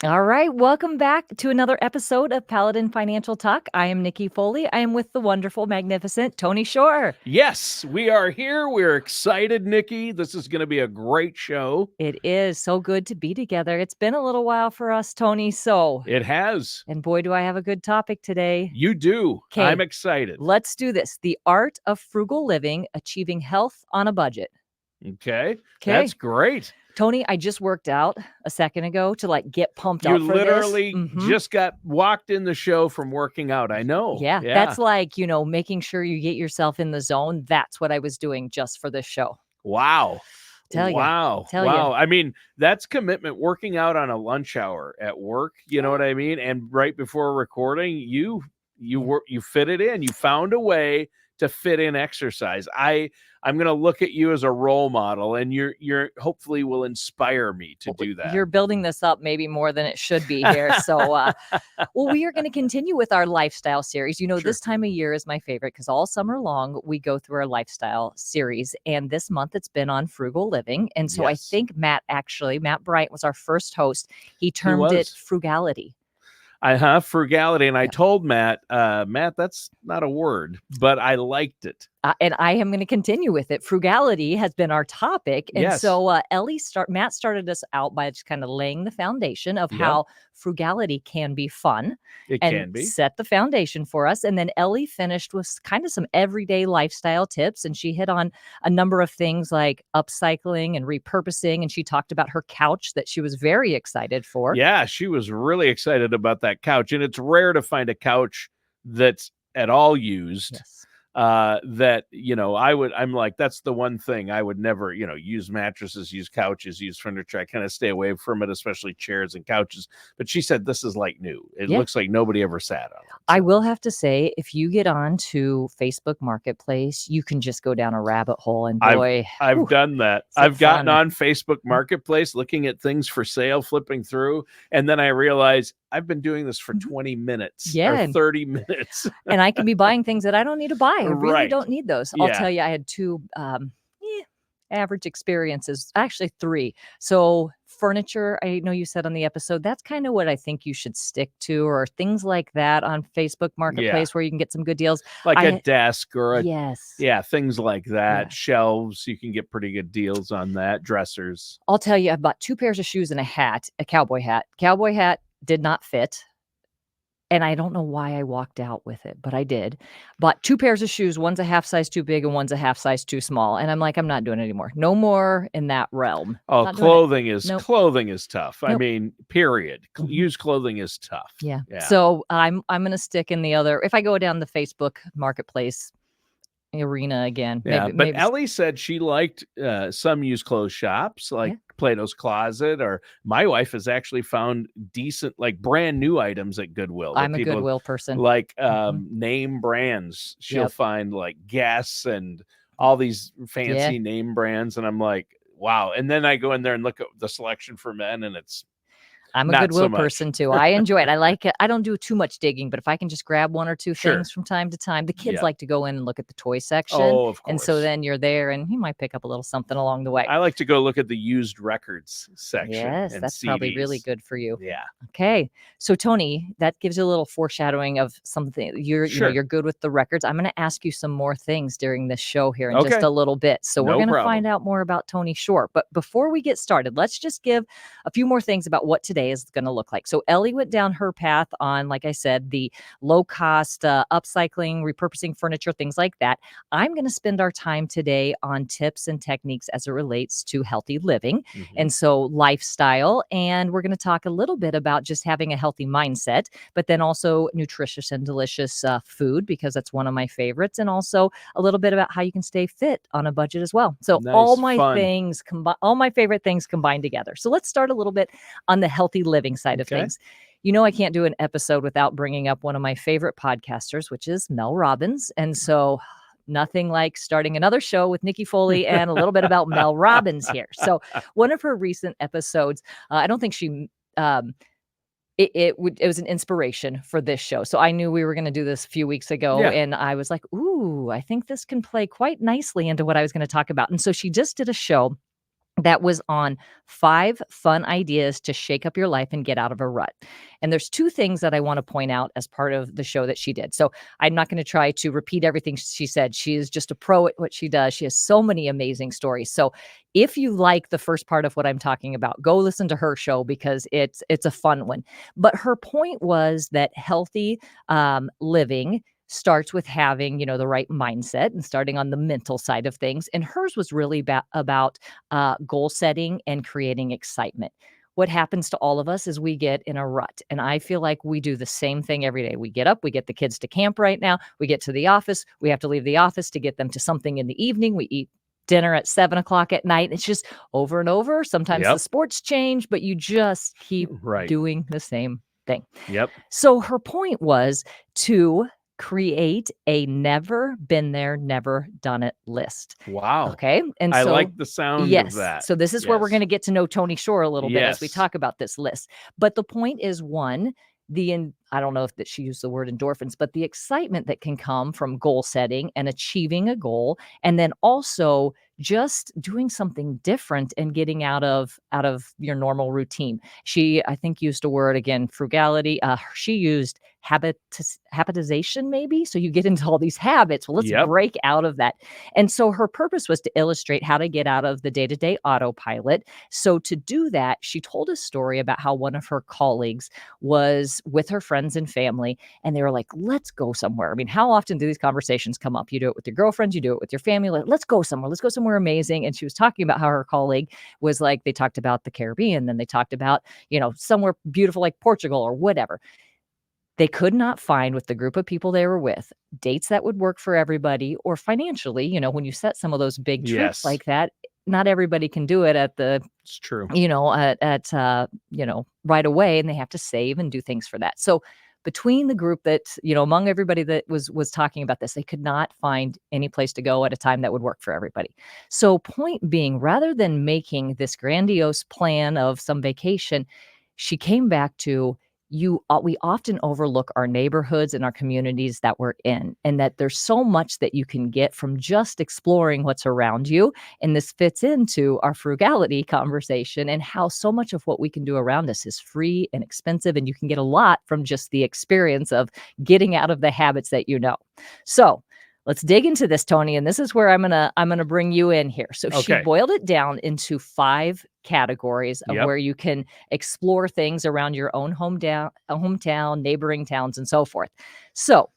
All right, welcome back to another episode of Paladin Financial Talk. I am Nikki Foley. I am with the wonderful, magnificent Tony Shore. Yes, we are here. We're excited, Nikki. This is going to be a great show. It is so good to be together. It's been a little while for us, Tony. It has. And boy, do I have a good topic today. You do. 'Kay. I'm excited. Let's do this. The art of frugal living, achieving health on a budget. Okay. That's great. Tony, I just worked out a second ago to get pumped You up for literally this. just got walked in the show from working out. I know. Yeah, that's making sure you get yourself in the zone. That's what I was doing just for this show. Wow. Tell you. Wow. I mean, that's commitment. Working out on a lunch hour at work, you know what I mean? And right before recording, you fit it in. You found a way to fit in exercise. I'm going to look at you as a role model, and you're hopefully will inspire me to do that. You're building this up maybe more than it should be here. So, well, we are going to continue with our lifestyle series. Sure. This time of year is my favorite because all summer long we go through our lifestyle series, and this month it's been on frugal living. And so I think Matt Bryant was our first host. He termed it frugality. Frugality. And I told Matt, that's not a word, but I liked it. And I am going to continue with it. Frugality has been our topic. And so Matt started us out by just kind of laying the foundation of how frugality can be fun. It can be. Set the foundation for us. And then Ellie finished with kind of some everyday lifestyle tips. And she hit on a number of things like upcycling and repurposing. And she talked about her couch that she was very excited for. Yeah, she was really excited about that couch. And it's rare to find a couch that's at all used. Yes. I'm like, that's the one thing I would never, use mattresses, use couches, use furniture. I kind of stay away from it, especially chairs and couches. But she said this is like new. It looks like nobody ever sat on it. So. I will have to say, if you get on to Facebook Marketplace, you can just go down a rabbit hole. And boy, I've done that. I've gotten on Facebook Marketplace, looking at things for sale, flipping through, and then I realize I've been doing this for 20 minutes or 30 minutes. And I can be buying things that I don't need to buy. I really don't need those. I'll tell you, I had two average experiences, actually 3. So furniture, I know you said on the episode, that's kind of what I think you should stick to, or things like that on Facebook Marketplace where you can get some good deals. Like a desk or things like that. Yeah. Shelves, you can get pretty good deals on that. Dressers. I'll tell you, I bought 2 pairs of shoes and a hat, a cowboy hat. Cowboy hat did not fit. And I don't know why I walked out with it, but I did. Bought 2 pairs of shoes. One's a half size too big and one's a half size too small. And I'm like, I'm not doing it anymore. No more in that realm. Oh, clothing is tough. Nope. I mean, period. Used clothing is tough. Yeah. So I'm going to stick in the other. If I go down the Facebook Marketplace arena again. Yeah, maybe. Ellie said she liked some used clothes shops like Plato's Closet, or my wife has actually found decent, like brand new items at Goodwill. I'm a Goodwill person. Like name brands. She'll find like Guess and all these fancy name brands. And I'm like, wow. And then I go in there and look at the selection for men, and I'm a Goodwill person too. I enjoy it. I like it. I don't do too much digging, but if I can just grab 1 or 2 things from time to time, the kids like to go in and look at the toy section. Oh, of course. And so then you're there and you might pick up a little something along the way. I like to go look at the used records section. Yes, that's CDs. Probably really good for you. Yeah. Okay. So Tony, that gives you a little foreshadowing of something. You're good with the records. I'm going to ask you some more things during this show here in just a little bit. So we're going to find out more about Tony Shore. But before we get started, let's just give a few more things about what today is going to look like. So Ellie went down her path on, like I said, the low cost upcycling, repurposing furniture, things like that. I'm going to spend our time today on tips and techniques as it relates to healthy living and so lifestyle. And we're going to talk a little bit about just having a healthy mindset, but then also nutritious and delicious food, because that's one of my favorites. And also a little bit about how you can stay fit on a budget as well. So all my favorite things combined together. So let's start a little bit on the healthy living side of things. I can't do an episode without bringing up one of my favorite podcasters, which is Mel Robbins. And so nothing like starting another show with Nikki Foley and a little bit about Mel Robbins here. So one of her recent episodes, I don't think she, it was an inspiration for this show. So I knew we were going to do this a few weeks ago and I was like, ooh, I think this can play quite nicely into what I was going to talk about. And so she just did a show that was on 5 fun ideas to shake up your life and get out of a rut. And there's 2 things that I want to point out as part of the show that she did. So I'm not going to try to repeat everything she said. She is just a pro at what she does. She has so many amazing stories. So if you like the first part of what I'm talking about, go listen to her show because it's a fun one. But her point was that healthy living starts with having, the right mindset and starting on the mental side of things. And hers was really about goal setting and creating excitement. What happens to all of us is we get in a rut. And I feel like we do the same thing every day. We get up, we get the kids to camp right now, we get to the office, we have to leave the office to get them to something in the evening. We eat dinner at 7 o'clock at night. It's just over and over. Sometimes the sports change, but you just keep doing the same thing. So her point was to create a never been there, never done it list. Wow. Okay. And I so like the sound of that. So this is where we're going to get to know Tony Shore a little bit as we talk about this list. But the point is, one, I don't know if that she used the word endorphins, but the excitement that can come from goal setting and achieving a goal, and then also just doing something different and getting out of your normal routine. She, I think, used a word again, frugality. She used habitization, maybe. So you get into all these habits. Well, let's break out of that. And so her purpose was to illustrate how to get out of the day-to-day autopilot. So to do that, she told a story about how one of her colleagues was with her friends and family, and they were like, let's go somewhere. I mean, how often do these conversations come up? You do it with your girlfriends, you do it with your family. Let's go somewhere. Let's go somewhere amazing. And she was talking about how her colleague was like, they talked about the Caribbean, then they talked about, somewhere beautiful like Portugal or whatever. They could not find, with the group of people they were with, dates that would work for everybody, or financially, when you set some of those big trips like that, not everybody can do it at the, it's true, right away, and they have to save and do things for that. So between the group that, among everybody that was talking about this, they could not find any place to go at a time that would work for everybody. So point being, rather than making this grandiose plan of some vacation, she came back to, we often overlook our neighborhoods and our communities that we're in, and that there's so much that you can get from just exploring what's around you. And this fits into our frugality conversation and how so much of what we can do around us is free and expensive, and you can get a lot from just the experience of getting out of the habits that you know. So let's dig into this, Tony, and this is where I'm gonna bring you in here. So she boiled it down into 5 categories of where you can explore things around your own hometown, neighboring towns, and so forth. So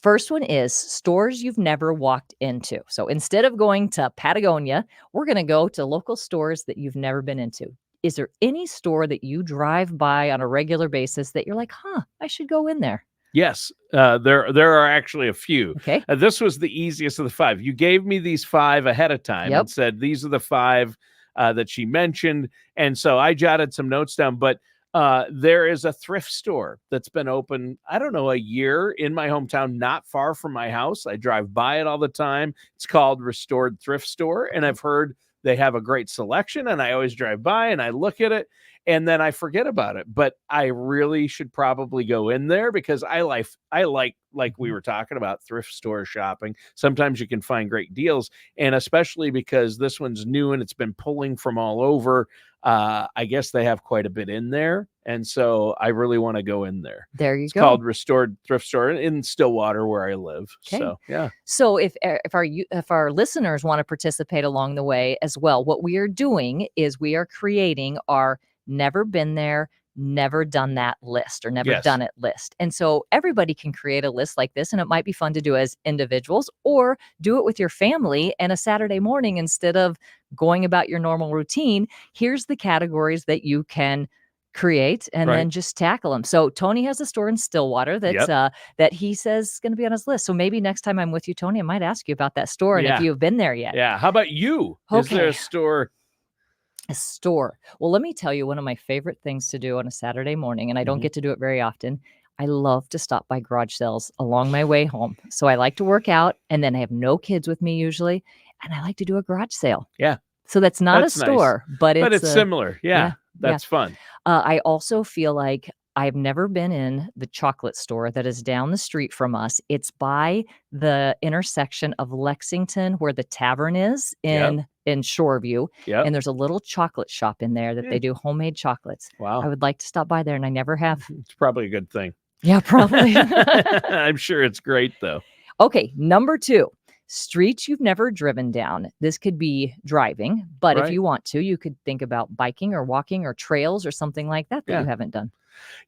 first one is stores you've never walked into. So instead of going to Patagonia, we're going to go to local stores that you've never been into. Is there any store that you drive by on a regular basis that you're like, I should go in there? Yes, there are actually a few. Okay. This was the easiest of the 5. You gave me these 5 ahead of time and said these are the 5 that she mentioned, and so I jotted some notes down. But there is a thrift store that's been open, I don't know, a year in my hometown, not far from my house. I drive by it all the time. It's called Restored Thrift Store, and I've heard they have a great selection, and I always drive by and I look at it, and then I forget about it. But I really should probably go in there because I like we were talking about, thrift store shopping. Sometimes you can find great deals, and especially because this one's new and it's been pulling from all over. I guess they have quite a bit in there, and so I really want to go in there. There you go. It's called Restored Thrift Store in Stillwater, where I live. Okay. So yeah. So if our listeners want to participate along the way as well, what we are doing is we are creating our never been there, never done that list, or never done it list. And so everybody can create a list like this, and it might be fun to do as individuals or do it with your family. And a Saturday morning, instead of going about your normal routine, here's the categories that you can create and then just tackle them. So Tony has a store in Stillwater that's that he says is going to be on his list. So maybe next time I'm with you, Tony, I might ask you about that store and if you've been there yet. Yeah. How about you? Okay. Is there a store? A store. Well, let me tell you, one of my favorite things to do on a Saturday morning, and I don't get to do it very often, I love to stop by garage sales along my way home. So I like to work out, and then I have no kids with me usually, and I like to do a garage sale. Yeah. So that's not a store, nice. but it's similar. Yeah. That's fun. I also feel like I've never been in the chocolate store that is down the street from us. It's by the intersection of Lexington where the tavern is in Shoreview, and there's a little chocolate shop in there that they do homemade chocolates. Wow. I would like to stop by there, and I never have. It's probably a good thing. Yeah, probably. I'm sure it's great, though. Okay, number 2. Streets you've never driven down. This could be driving, but if you want to, you could think about biking or walking or trails or something like that you haven't done.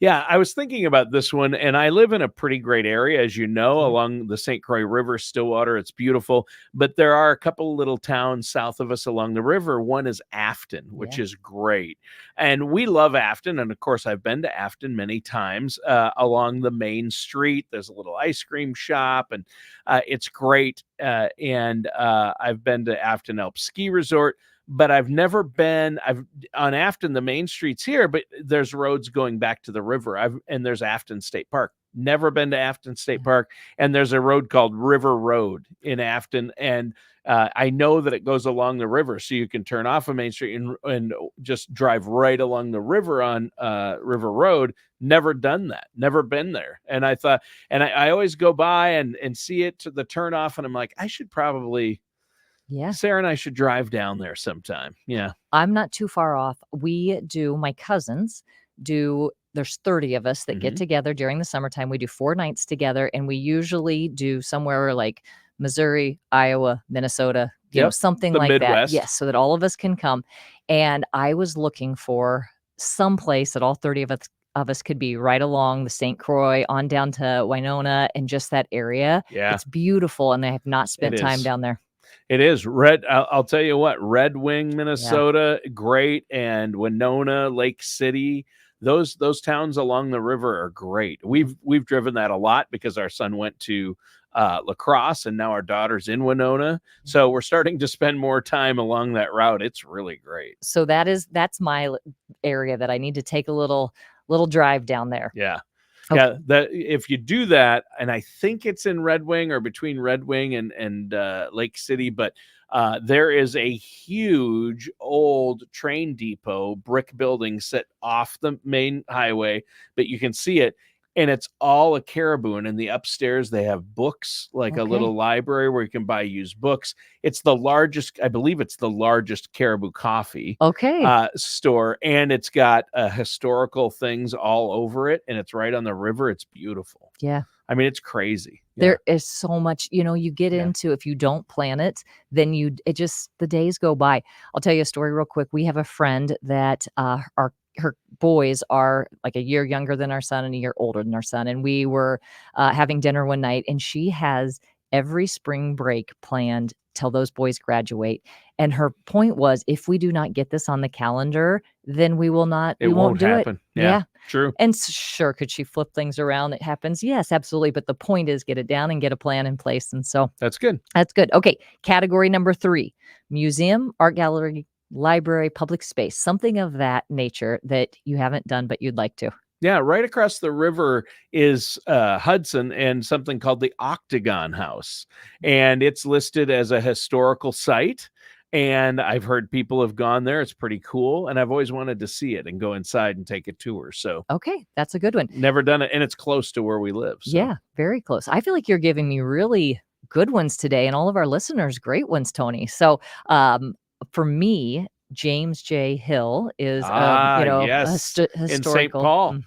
Yeah, I was thinking about this one, and I live in a pretty great area, as you know, along the St. Croix River, Stillwater. It's beautiful, but there are a couple little towns south of us along the river. One is Afton, which is great, and we love Afton, and of course, I've been to Afton many times along the main street. There's a little ice cream shop, and it's great, and I've been to Afton Alps Ski Resort. But I've never been. I've on Afton, the main streets here, but there's roads going back to the river. And there's Afton State Park. Never been to Afton State Park, and there's a road called River Road in Afton, and I know that it goes along the river, so you can turn off of Main Street and just drive right along the river on River Road. Never done that. Never been there, and I thought, and I always go by and see it to the turn off, and I'm like, I should probably. Yeah. Sarah and I should drive down there sometime. Yeah. I'm not too far off. My cousins there's 30 of us that get together during the summertime. We do 4 nights together, and we usually do somewhere like Missouri, Iowa, Minnesota, something the like Midwest. that. Yes, so that all of us can come. And I was looking for some place that all 30 of us could be right along the St. Croix on down to Winona and just that area. Yeah. It's beautiful, and I have not spent time down there. It is. I'll tell you what, Red Wing, Minnesota, great, and Winona, Lake City, those towns along the river are great. We've driven that a lot because our son went to La Crosse, and now our daughter's in Winona. So we're starting to spend more time along that route. It's really great. So that's my area that I need to take a little drive down there. Yeah. Okay. Yeah, if you do that, and I think it's in Red Wing or between Red Wing and Lake City, but there is a huge old train depot, brick building set off the main highway, but you can see it. And it's all a Caribou. And in the upstairs, they have books, like a little library where you can buy used books. It's the largest, I believe it's the largest Caribou coffee store. And it's got historical things all over it. And it's right on the river. It's beautiful. Yeah. I mean, it's crazy. There is so much, you get into, if you don't plan it, then the days go by. I'll tell you a story real quick. We have a friend that her boys are like a year younger than our son and a year older than our son. And we were having dinner one night, and she has every spring break planned till those boys graduate. And her point was, if we do not get this on the calendar, then we won't do happen. It. Yeah. True. And sure, could she flip things around? It happens. Yes, absolutely. But the point is, get it down and get a plan in place. And so that's good. That's good. Okay. Category number 3, museum, art gallery, library, public space, something of that nature that you haven't done, but you'd like to. Yeah, right across the river is Hudson and something called the Octagon House. And it's listed as a historical site. And I've heard people have gone there. It's pretty cool. And I've always wanted to see it and go inside and take a tour. So, okay, that's a good one. Never done it. And it's close to where we live. So. Yeah, very close. I feel like you're giving me really good ones today, and all of our listeners, great ones, Tony. So, for me, James J. Hill is, historical. In St. Paul.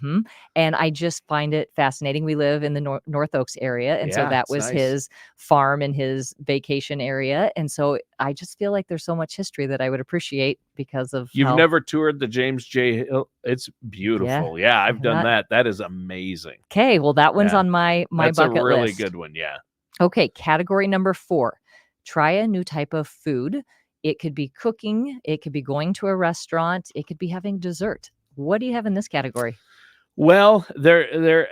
And I just find it fascinating. We live in the North Oaks area, and so that was his farm and his vacation area. And so I just feel like there's so much history that I would appreciate because of. You've never toured the James J. Hill? It's beautiful. Yeah, I've done that. That is amazing. Okay, well, that one's on my bucket list. That's a really good one. Yeah. Okay, category number 4. Try a new type of food. It could be cooking. It could be going to a restaurant. It could be having dessert. What do you have in this category? Well,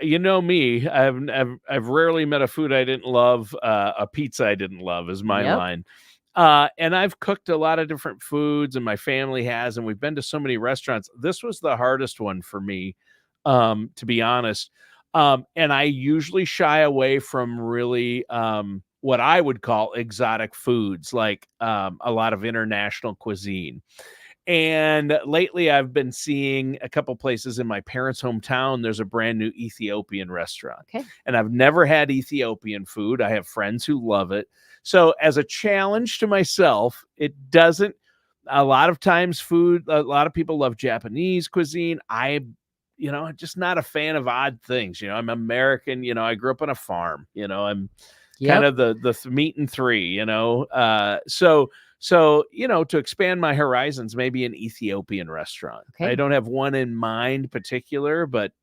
you know me. I've rarely met a food I didn't love. A pizza I didn't love is my line. And I've cooked a lot of different foods, and my family has, and we've been to so many restaurants. This was the hardest one for me, to be honest. And I usually shy away from really what I would call exotic foods, like a lot of international cuisine. And lately I've been seeing a couple places in my parents' hometown. There's a brand new Ethiopian restaurant. Okay. And I've never had Ethiopian food. I have friends who love it. So as a challenge to myself, it doesn't, a lot of times a lot of people love Japanese cuisine. I'm just not a fan of odd things. I'm American, I grew up on a farm, I'm kind of the meat and three, so, to expand my horizons, maybe an Ethiopian restaurant. Okay. I don't have one in mind particular, but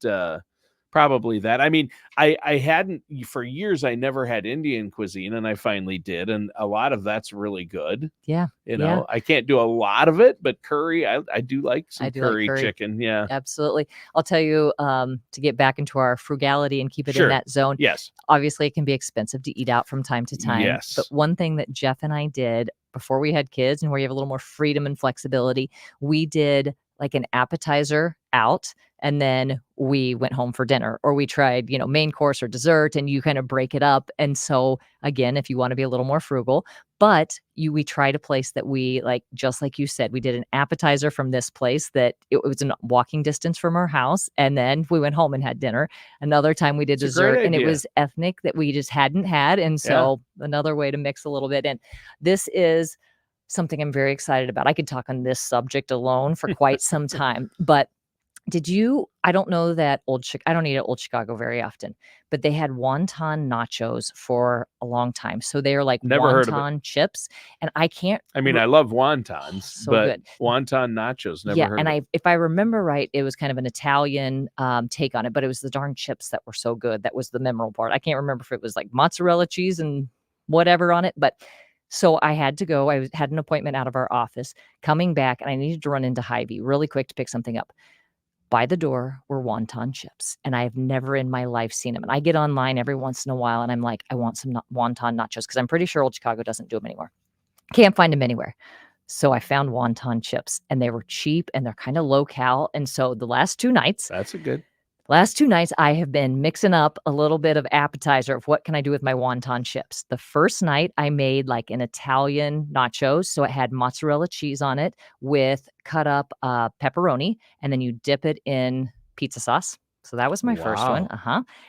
probably that. I mean, I hadn't, for years, I never had Indian cuisine, and I finally did. And a lot of that's really good. Yeah. I can't do a lot of it, but curry, I do like some curry chicken. Yeah. Absolutely. I'll tell you, to get back into our frugality and keep it in that zone. Yes. Obviously, it can be expensive to eat out from time to time. Yes. But one thing that Jeff and I did before we had kids, and where you have a little more freedom and flexibility, we did like an appetizer out, and then we went home for dinner, or we tried, main course or dessert, and you kind of break it up. And so again, if you want to be a little more frugal, but we tried a place that we like, just like you said, we did an appetizer from this place that it was in walking distance from our house. And then we went home and had dinner. Another time we did dessert, and it was ethnic that we just hadn't had. And so another way to mix a little bit in. This is something I'm very excited about. I could talk on this subject alone for quite some time, but I don't know that I don't eat at Old Chicago very often, but they had wonton nachos for a long time. So they are like Never heard of wonton chips. And I love wontons, so but good. Wonton nachos, never heard of it. If I remember right, it was kind of an Italian take on it, but it was the darn chips that were so good. That was the memorable part. I can't remember if it was like mozzarella cheese and whatever on it, but so I had to go. I had an appointment out of our office, coming back, and I needed to run into Hy-Vee really quick to pick something up. By the door were wonton chips, and I have never in my life seen them. And I get online every once in a while, and I'm like, I want some wonton nachos, because I'm pretty sure Old Chicago doesn't do them anymore. Can't find them anywhere. So I found wonton chips, and they were cheap, and they're kind of low cal. And so the last two nights, I have been mixing up a little bit of appetizer of what can I do with my wonton chips. The first night I made like an Italian nachos. So it had mozzarella cheese on it with cut up pepperoni, and then you dip it in pizza sauce. So that was my first one.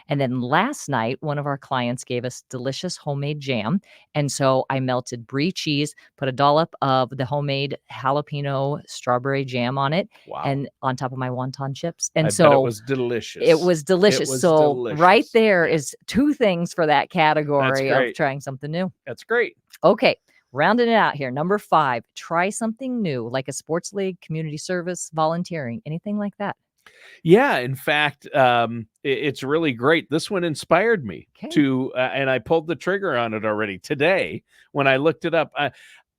And then last night, one of our clients gave us delicious homemade jam. And so I melted brie cheese, put a dollop of the homemade jalapeno strawberry jam on it, and on top of my wonton chips. And bet it was delicious. It was delicious. Right there is two things for that category of trying something new. That's great. Okay. Rounding it out here. Number 5, try something new, like a sports league, community service, volunteering, anything like that. Yeah, in fact, it's really great. This one inspired me to, and I pulled the trigger on it already today when I looked it up.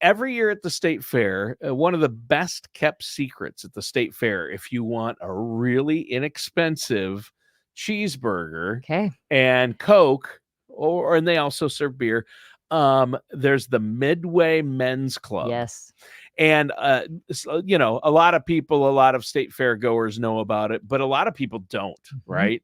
Every year at the state fair, one of the best kept secrets at the state fair, if you want a really inexpensive cheeseburger and Coke, and they also serve beer, there's the Midway Men's Club. Yes. And, a lot of people, a lot of state fair goers know about it, but a lot of people don't, right?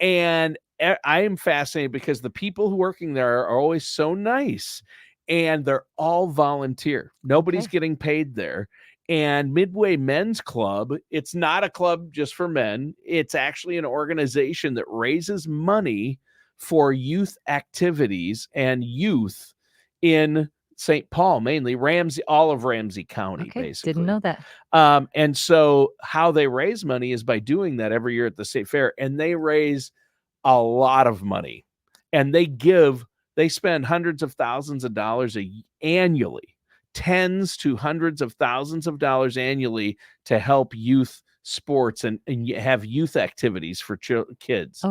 And I am fascinated because the people who are working there are always so nice, and they're all volunteer. Nobody's getting paid there. And Midway Men's Club, it's not a club just for men. It's actually an organization that raises money for youth activities and youth in St. Paul, mainly all of Ramsey County, basically. Didn't know that. And so how they raise money is by doing that every year at the state fair, and they raise a lot of money, and they spend hundreds of thousands of dollars annually, tens to hundreds of thousands of dollars annually to help youth sports and have youth activities for kids.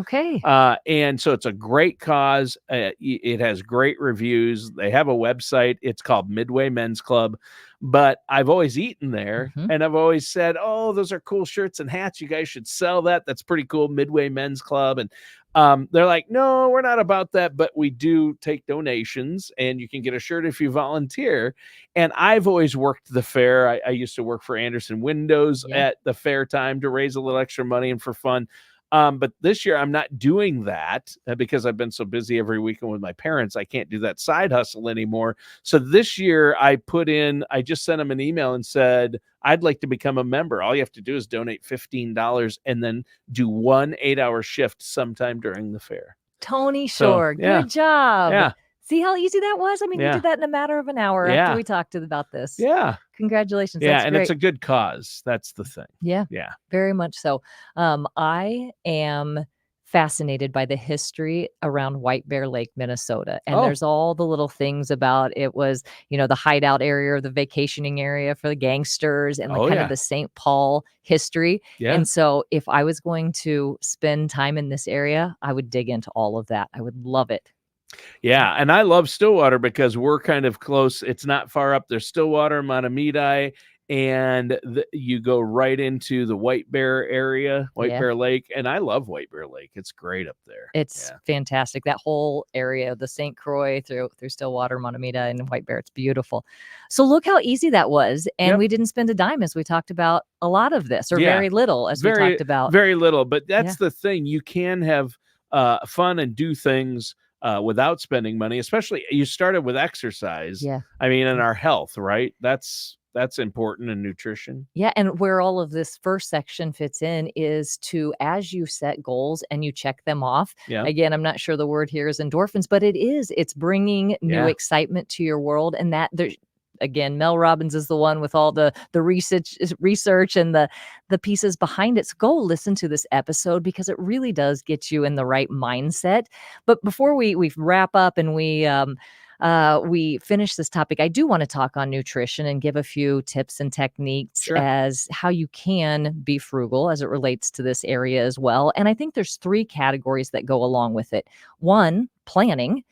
And so it's a great cause. It has great reviews. They have a website. It's called Midway Men's Club. But I've always eaten there, and I've always said, oh, those are cool shirts and hats. You guys should sell that. That's pretty cool. Midway Men's Club. And they're like, no, we're not about that, but we do take donations, and you can get a shirt if you volunteer. And I've always worked the fair. I used to work for Anderson Windows at the fair time to raise a little extra money and for fun. But this year I'm not doing that because I've been so busy every weekend with my parents. I can't do that side hustle anymore. So this year I just sent them an email and said, I'd like to become a member. All you have to do is donate $15 and then do 1 8-hour shift sometime during the fair. Tony Shore, good job. Yeah. See how easy that was? I mean, you did that in a matter of an hour after we talked about this. Yeah. Congratulations. Yeah, That's and great. it's a good cause. That's the thing. Yeah. Yeah. Very much so. I am fascinated by the history around White Bear Lake, Minnesota. And there's all the little things about it was, the hideout area or the vacationing area for the gangsters and of the St. Paul history. Yeah. And so if I was going to spend time in this area, I would dig into all of that. I would love it. Yeah, and I love Stillwater because we're kind of close. It's not far up. There's Stillwater, Mahtomedi, and you go right into the White Bear area, White Bear Lake, and I love White Bear Lake. It's great up there. It's fantastic. That whole area, the St. Croix through Stillwater, Mahtomedi, and White Bear, it's beautiful. So look how easy that was, and we didn't spend a dime as we talked about a lot of this, or very little as we talked about. Very little, but that's the thing. You can have fun and do things without spending money, especially you started with exercise. Yeah. I mean, and our health, right? That's important in nutrition. Yeah. And where all of this first section fits in is as you set goals and you check them off. Yeah. Again, I'm not sure the word here is endorphins, but it's bringing new excitement to your world. And again, Mel Robbins is the one with all the research and the pieces behind it. So go listen to this episode because it really does get you in the right mindset. But before we wrap up and we finish this topic, I do want to talk on nutrition and give a few tips and techniques as how you can be frugal as it relates to this area as well. And I think there's 3 categories that go along with it. 1, planning.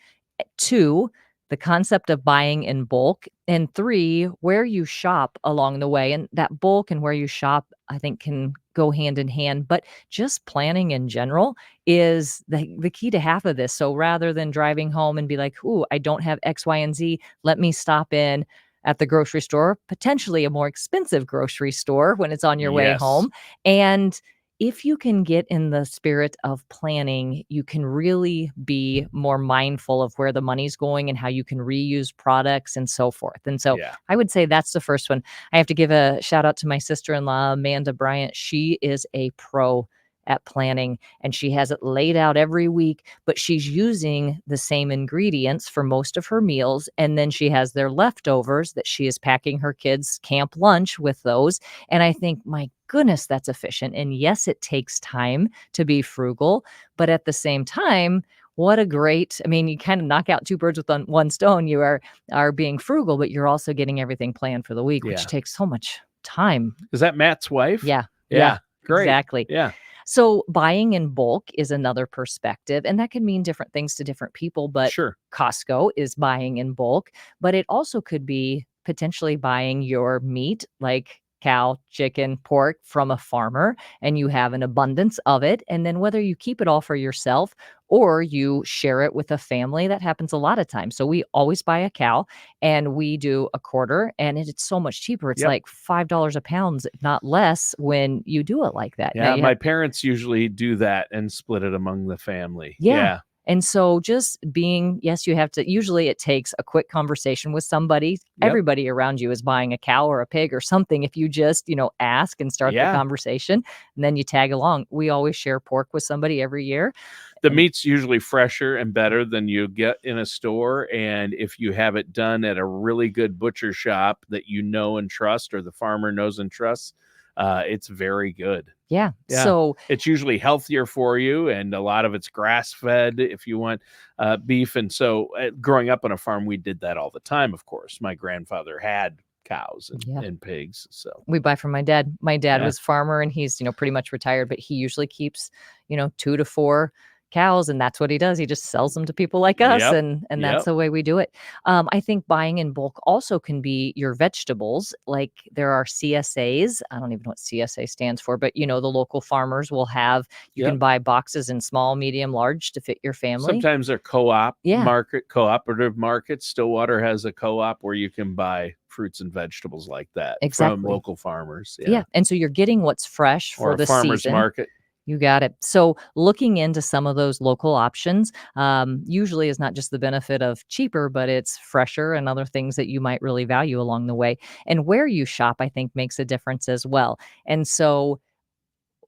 2, the concept of buying in bulk, and 3, where you shop along the way. And that bulk and where you shop, I think, can go hand in hand. But just planning in general is the key to half of this. So rather than driving home and be like, ooh, I don't have X, Y, and Z, let me stop in at the grocery store, potentially a more expensive grocery store when it's on your way home. And if you can get in the spirit of planning, you can really be more mindful of where the money's going and how you can reuse products and so forth. And so I would say that's the first one. I have to give a shout out to my sister-in-law, Amanda Bryant. She is a pro at planning and she has it laid out every week, but she's using the same ingredients for most of her meals. And then she has their leftovers that she is packing her kids' camp lunch with those. And I think, my goodness, that's efficient. And yes, it takes time to be frugal, but at the same time, what a great, I mean, you kind of knock out 2 birds with one stone. You are being frugal, but you're also getting everything planned for the week, which takes so much time. Is that Matt's wife? Yeah. Great. Exactly. Yeah. So buying in bulk is another perspective, and that can mean different things to different people, but Costco is buying in bulk, but it also could be potentially buying your meat, like cow, chicken, pork, from a farmer, and you have an abundance of it. And then whether you keep it all for yourself or you share it with a family, that happens a lot of times. So we always buy a cow and we do a quarter, and it's so much cheaper. It's like $5 a pound, if not less, when you do it like that. Yeah, my parents usually do that and split it among the family. Yeah. And so just being, you have to, usually it takes a quick conversation with somebody. Everybody around you is buying a cow or a pig or something. If you just, ask and start the conversation, and then you tag along. We always share pork with somebody every year. The meat's usually fresher and better than you get in a store. And if you have it done at a really good butcher shop that you know and trust, or the farmer knows and trusts, it's very good. Yeah. So it's usually healthier for you, and a lot of it's grass fed if you want beef. And so growing up on a farm, we did that all the time. Of course, my grandfather had cows and pigs. So we buy from my dad. My dad was farmer, and he's, pretty much retired, but he usually keeps, 2 to 4 cows, and that's what he does. He just sells them to people like us, and that's the way we do it. I think buying in bulk also can be your vegetables. Like there are CSAs. I don't even know what CSA stands for, but the local farmers will have, you can buy boxes in small, medium, large to fit your family. Sometimes they're cooperative markets. Stillwater has a co-op where you can buy fruits and vegetables like that from local farmers. And so you're getting what's fresh for the farmer's season. market. You got it. So looking into some of those local options usually is not just the benefit of cheaper, but it's fresher and other things that you might really value along the way. And where you shop, I think, makes a difference as well. And so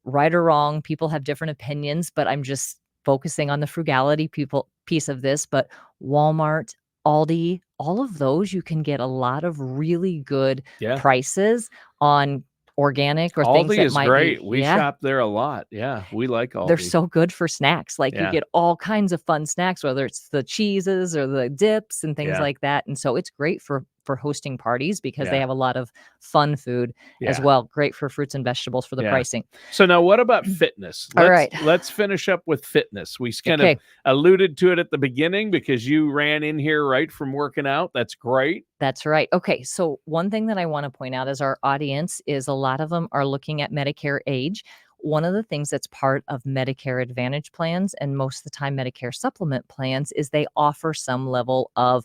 right or wrong, people have different opinions, but I'm just focusing on the frugality people piece of this. But Walmart, Aldi, all of those, you can get a lot of really good Yeah. prices on organic or things Aldi that is might be, great. We shop there a lot. Yeah, we like they're Aldi. so good for snacks. Like, you Yeah. get all kinds of fun snacks, whether it's the cheeses or the dips and things Yeah. like that, and so it's great for hosting parties because they Yeah. have a lot of fun food as Yeah. well. Great for fruits and vegetables for the Yeah. pricing. So now what about fitness? All right. Let's finish up with fitness. We kind of Okay. alluded to it at the beginning because you ran in here right from working out. That's great. That's right. Okay, so one thing that I wanna point out is our audience is a lot of them are looking at Medicare age. One of the things that's part of Medicare Advantage plans, and most of the time Medicare Supplement plans, is they offer some level of,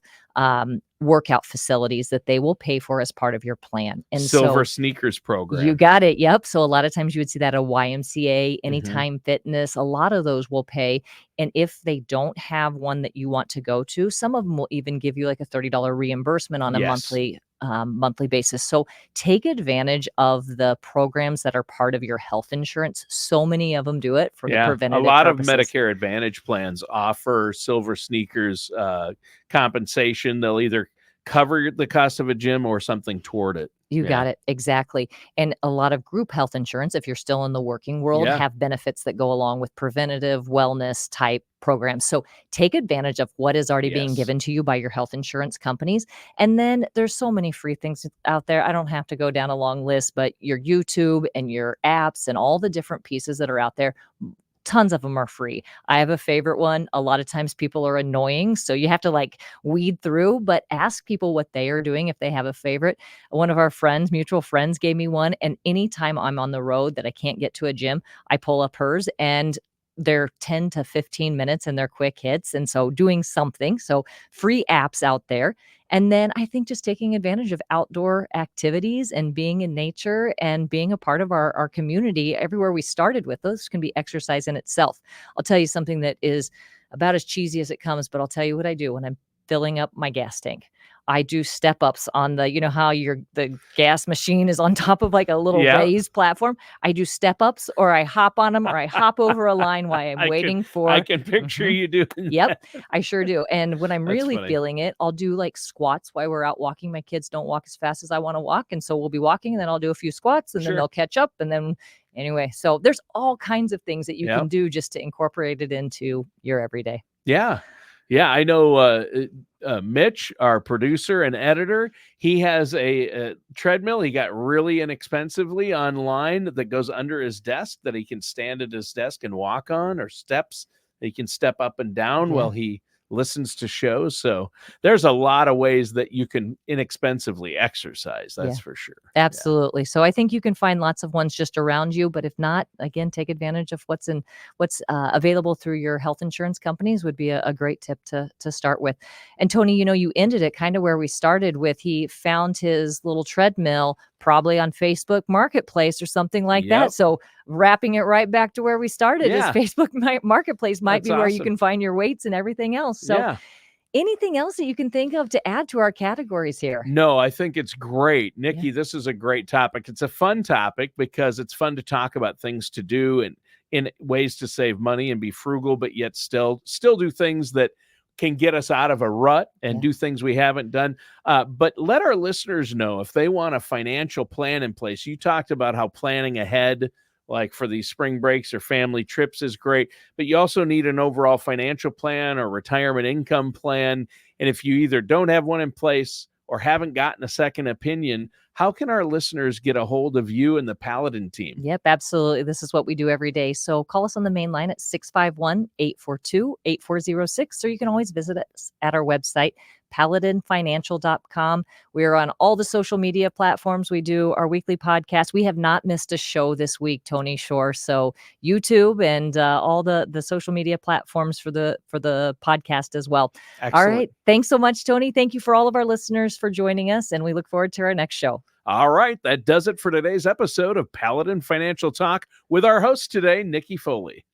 workout facilities that they will pay for as part of your plan, and Silver so sneakers you program. got it, yep. So a lot of times you would see that at YMCA, Mhm. Anytime Fitness, a lot of those will pay, and if they don't have one that you want to go to, some of them will even give you like a $30 reimbursement on a Yes. monthly basis. So take advantage of the programs that are part of your health insurance. So many of them do it for the Yeah, a preventative lot of purposes. Medicare Advantage plans offer silver sneakers compensation. They'll either cover the cost of a gym or something toward it. You Yeah. got it, exactly, and a lot of group health insurance, if you're still in the working world, Yeah. have benefits that go along with preventative wellness type programs, so take advantage of what is already being Yes. given to you by your health insurance companies, and then there's so many free things out there. I don't have to go down a long list, but your YouTube and your apps and all the different pieces that are out there, tons of them are free. I have a favorite one. A lot of times people are annoying, so you have to, like, weed through, but ask people what they are doing if they have a favorite. One of our friends, mutual friends, gave me one, and anytime I'm on the road that I can't get to a gym, I pull up hers, and they're 10 to 15 minutes and they're quick hits, and so doing something. So free apps out there. And then I think just taking advantage of outdoor activities and being in nature and being a part of our community everywhere we started with, those can be exercise in itself. I'll tell you something that is about as cheesy as it comes, but I'll tell you what I do when I'm filling up my gas tank. I do step ups on the, you know how the gas machine is on top of like a little Yeah. raised platform. I do step ups, or I hop on them, or I hop over a line while I'm waiting I for. can picture Mhm. you doing Yep, that. I sure do, and when I'm That's really funny. feeling it, I'll do, like, squats while we're out walking. My kids don't walk as fast as I wanna walk, and so we'll be walking, and then I'll do a few squats, and then Sure. they'll catch up, and then anyway, so there's all kinds of things that you Yeah. can do just to incorporate it into your everyday. Yeah. Yeah, I know Mitch, our producer and editor, he has a treadmill he got really inexpensively online that goes under his desk that he can stand at his desk and walk on, or steps that he can step up and down Yeah. while he listens to shows. So there's a lot of ways that you can inexpensively exercise. Yeah. That's for sure. Yeah. Absolutely. So I think you can find lots of ones just around you, but if not, again, take advantage of what's available through your health insurance companies would be a great tip to start with. And Tony, you ended it kind of where we started with. He found his little treadmill probably on Facebook Marketplace or something like that. Yep. So wrapping it right back to where we started is Yeah. Facebook Marketplace might That's be where you awesome. can find your weights and everything else. So Yeah. anything else that you can think of to add to our categories here? No, I think it's great. Yeah. Nikki, this is a great topic. It's a fun topic because it's fun to talk about things to do and in ways to save money and be frugal, but yet still do things that can get us out of a rut and Yeah. do things we haven't done. But let our listeners know if they want a financial plan in place. You talked about how planning ahead, like for these spring breaks or family trips, is great, but you also need an overall financial plan or retirement income plan. And if you either don't have one in place or haven't gotten a second opinion, how can our listeners get a hold of you and the Paladin team? Yep, absolutely. This is what we do every day. So call us on the main line at 651-842-8406, or you can always visit us at our website, paladinfinancial.com. We are on all the social media platforms. We do our weekly podcast. We have not missed a show this week, Tony Shore. So YouTube and all the social media platforms for the podcast as well. Excellent. All right. Thanks so much, Tony. Thank you for all of our listeners for joining us, and we look forward to our next show. All right. That does it for today's episode of Paladin Financial Talk with our host today, Nikki Foley.